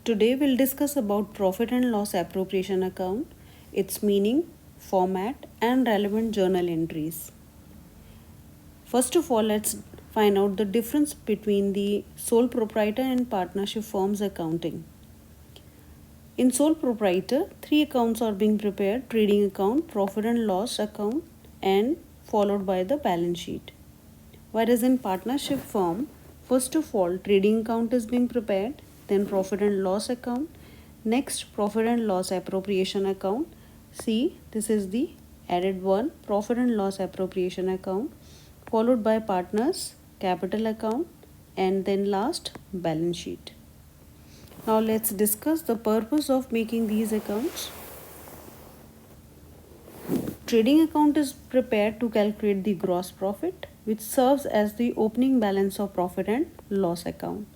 Today we'll discuss about profit and loss appropriation account, its meaning, format and relevant journal entries. First of all, let's find out the difference between the sole proprietor and partnership firms accounting. In sole proprietor, three accounts are being prepared: trading account, profit and loss account and followed by the balance sheet. Whereas in partnership firm, first of all trading account is being prepared, then profit and loss account, next profit and loss appropriation account. See, this is the added one, profit and loss appropriation account, followed by partners capital account and then last balance sheet. Now let's discuss the purpose of making these accounts. Trading account is prepared to calculate the gross profit, which serves as the opening balance of profit and loss account.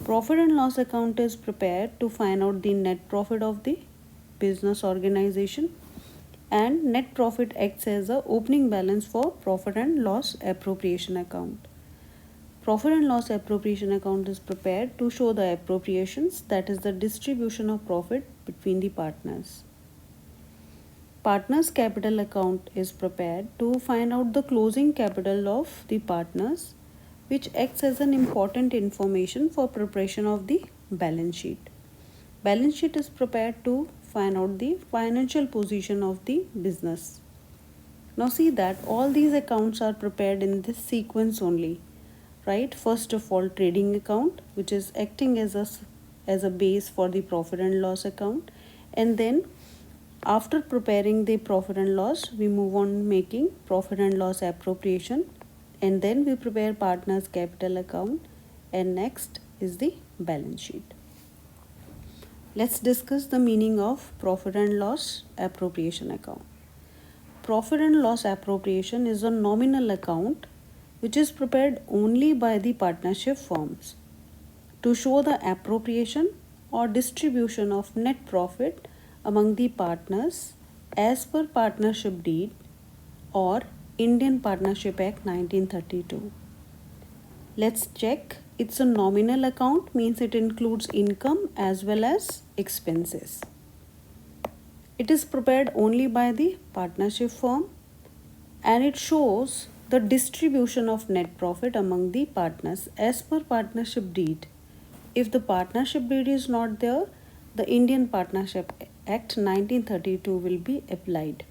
Profit and loss account is prepared to find out the net profit of the business organization, and net profit acts as the opening balance for profit and loss appropriation account. Profit and loss appropriation account is prepared to show the appropriations, that is the distribution of profit between the partners. Partners capital account is prepared to find out the closing capital of the partners, which acts as an important information for preparation of the balance sheet. Balance sheet is prepared to find out the financial position of the business. Now see that all these accounts are prepared in this sequence only, right? First of all, trading account, which is acting as a base for the profit and loss account, and then after preparing the profit and loss, we move on making profit and loss appropriation, and then we prepare partners capital account, and next is the balance sheet. Let's discuss the meaning of profit and loss appropriation account. Profit and loss appropriation is a nominal account which is prepared only by the partnership firms to show the appropriation or distribution of net profit among the partners as per partnership deed or Indian Partnership Act 1932. Let's check. It's a nominal account, means it includes income as well as expenses. It is prepared only by the partnership firm and it shows the distribution of net profit among the partners as per partnership deed. If the partnership deed is not there, the Indian Partnership Act 1932 will be applied.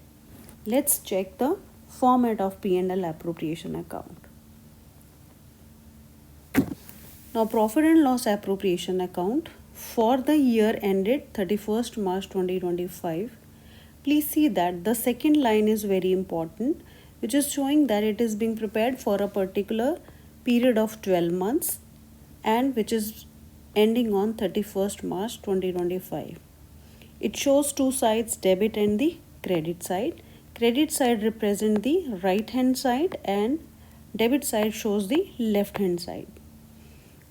Let's check the format of P&L appropriation account. Now, profit and loss appropriation account for the year ended 31st March 2025. Please see that the second line is very important, which is showing that it is being prepared for a particular period of 12 months and which is ending on 31st March 2025. It shows two sides, debit and the credit side. Credit side represents the right hand side and debit side shows the left hand side.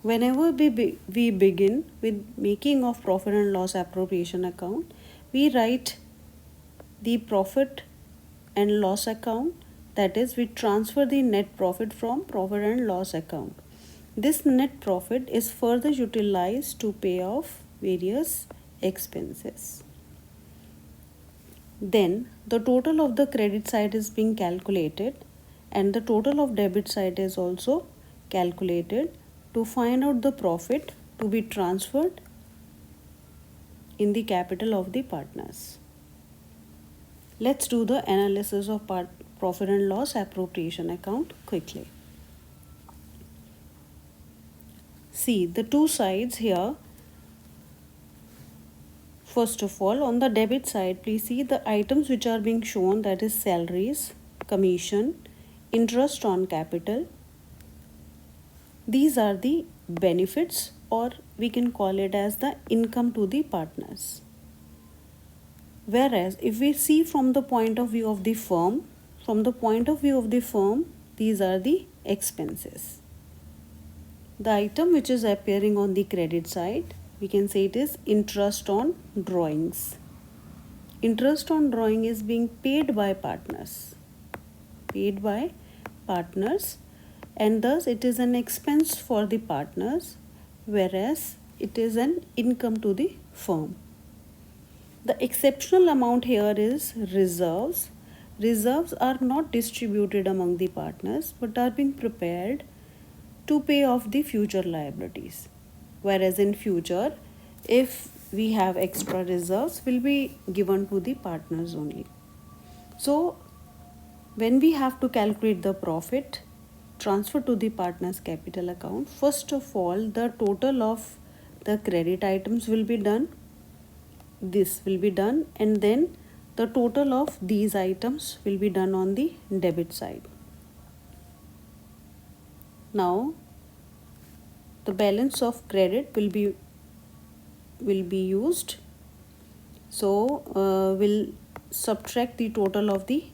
Whenever we begin with making of profit and loss appropriation account, we write the profit and loss account, that is we transfer the net profit from profit and loss account. This net profit is further utilized to pay off various expenses. Then the total of the credit side is being calculated and the total of debit side is also calculated to find out the profit to be transferred in the capital of the partners. Let's do the analysis of profit and loss appropriation account quickly. See the two sides here. First of all, on the debit side, please see the items which are being shown, that is salaries, commission, interest on capital. These are the benefits, or we can call it as the income to the partners. Whereas if we see from the point of view of the firm, these are the expenses. The item which is appearing on the credit side, we can say it is interest on drawings. Interest on drawing is being paid by partners. And thus it is an expense for the partners, whereas it is an income to the firm. The exceptional amount here is reserves. Reserves are not distributed among the partners but are being prepared to pay off the future liabilities. Whereas in future, if we have extra reserves, will be given to the partners only. So when we have to calculate the profit transfer to the partners capital account, first of all the total of the credit items will be done. This will be done, and then the total of these items will be done on the debit side. Now the balance of credit will be used. So we'll subtract the total of the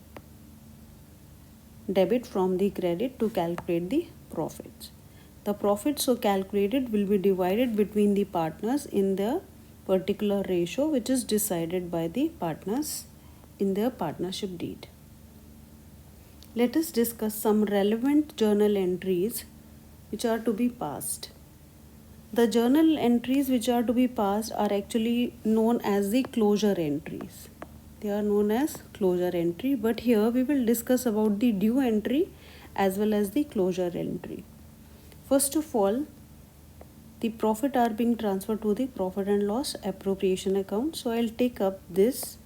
debit from the credit to calculate the profits. The profits so calculated will be divided between the partners in the particular ratio which is decided by the partners in their partnership deed. Let us discuss some relevant journal entries which are to be passed. The journal entries which are to be passed are actually known as the closure entries. They are known as closure entry, but here we will discuss about the due entry as well as the closure entry. First of all, the profit are being transferred to the profit and loss appropriation account. So I'll take up this,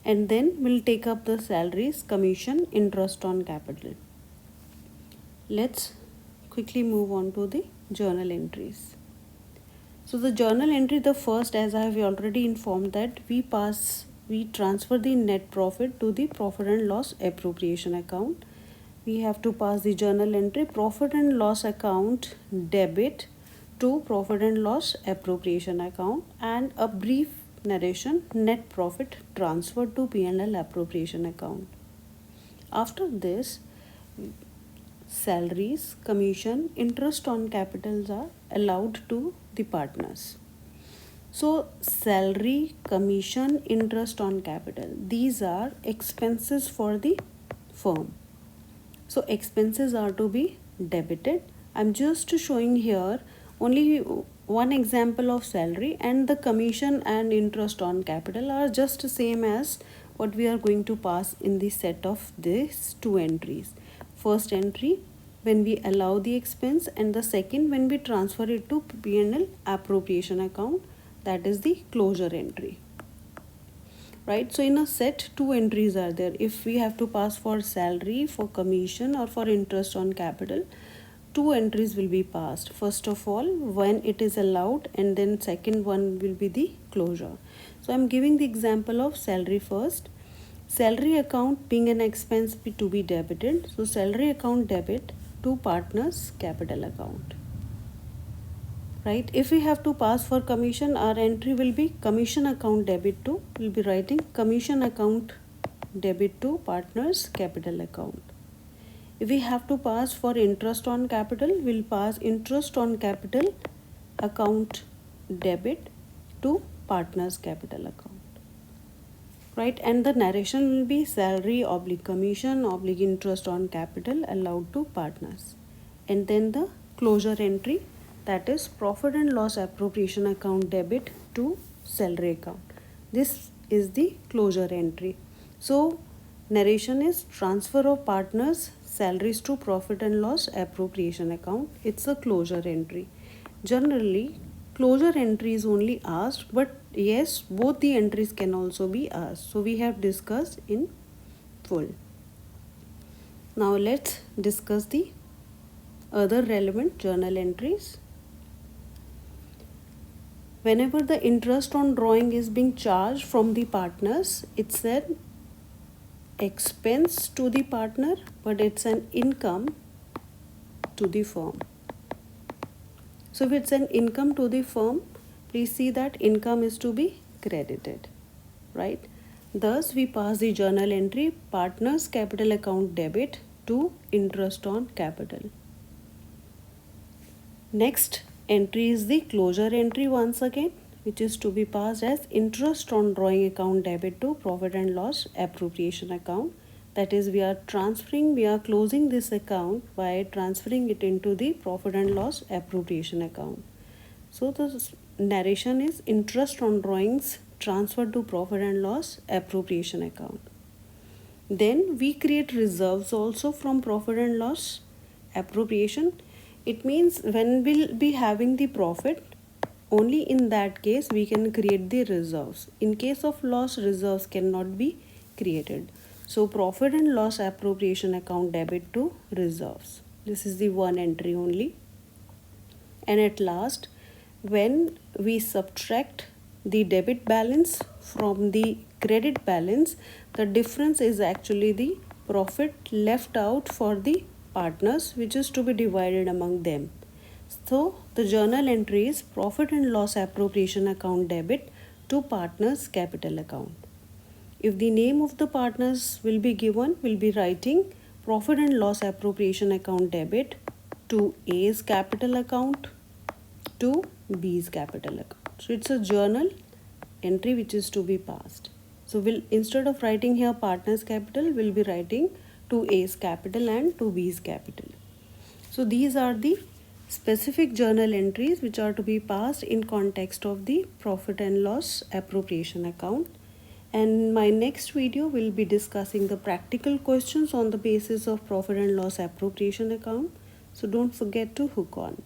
and then we'll take up the salaries, commission, interest on capital. Let's quickly move on to the journal entries. So the journal entry, the first, as I have already informed, that we transfer the net profit to the profit and loss appropriation account. We have to pass the journal entry profit and loss account debit to profit and loss appropriation account, and a brief narration net profit transferred to P&L appropriation account. After this, salaries, commission, interest on capitals are allowed to the partners. So salary, commission, interest on capital, these are expenses for the firm. So expenses are to be debited. I'm just showing here only one example of salary, and the commission and interest on capital are just same as what we are going to pass in the set of these two entries. First entry when we allow the expense, and the second when we transfer it to P&L appropriation account, that is the closure entry. Right, so in a set two entries are there. If we have to pass for salary, for commission, or for interest on capital, two entries will be passed. First of all when it is allowed, and then second one will be the closure. So I'm giving the example of salary first. Salary account being an expense to be debited, so salary account debit to partners capital account. Right, if we have to pass for commission, our entry will be commission account debit to, we'll be writing commission account debit to partners capital account. If we have to pass for interest on capital, we'll pass interest on capital account debit to partners capital account. Right, and the narration will be salary oblique commission oblique interest on capital allowed to partners, and then the closure entry, that is profit and loss appropriation account debit to salary account. This is the closure entry. So narration is transfer of partners salaries to profit and loss appropriation account. It's a closure entry. Generally closure entry is only asked, but yes, both the entries can also be asked. So we have discussed in full. Now let's discuss the other relevant journal entries. Whenever the interest on drawing is being charged from the partners, it's an expense to the partner, but it's an income to the firm. So if it's an income to the firm, please see that income is to be credited, right? Thus we pass the journal entry partners capital account debit to interest on capital. Next entry is the closure entry once again, which is to be passed as interest on drawing account debit to profit and loss appropriation account. That is, we are closing this account by transferring it into the profit and loss appropriation account. So the narration is interest on drawings transferred to profit and loss appropriation account. Then we create reserves also from profit and loss appropriation. It means when we'll be having the profit, only in that case we can create the reserves. In case of loss, reserves cannot be created. So profit and loss appropriation account debit to reserves. This is the one entry only. And at last, when we subtract the debit balance from the credit balance, the difference is actually the profit left out for the partners, which is to be divided among them. So the journal entry is profit and loss appropriation account debit to partners capital account. If the name of the partners will be given, we'll be writing profit and loss appropriation account debit to A's capital account to B's capital account. So it's a journal entry which is to be passed. So we'll, instead of writing here partners capital, we'll be writing to A's capital and to B's capital. So these are the specific journal entries which are to be passed in context of the profit and loss appropriation account. And my next video will be discussing the practical questions on the basis of profit and loss appropriation account. So don't forget to hook on.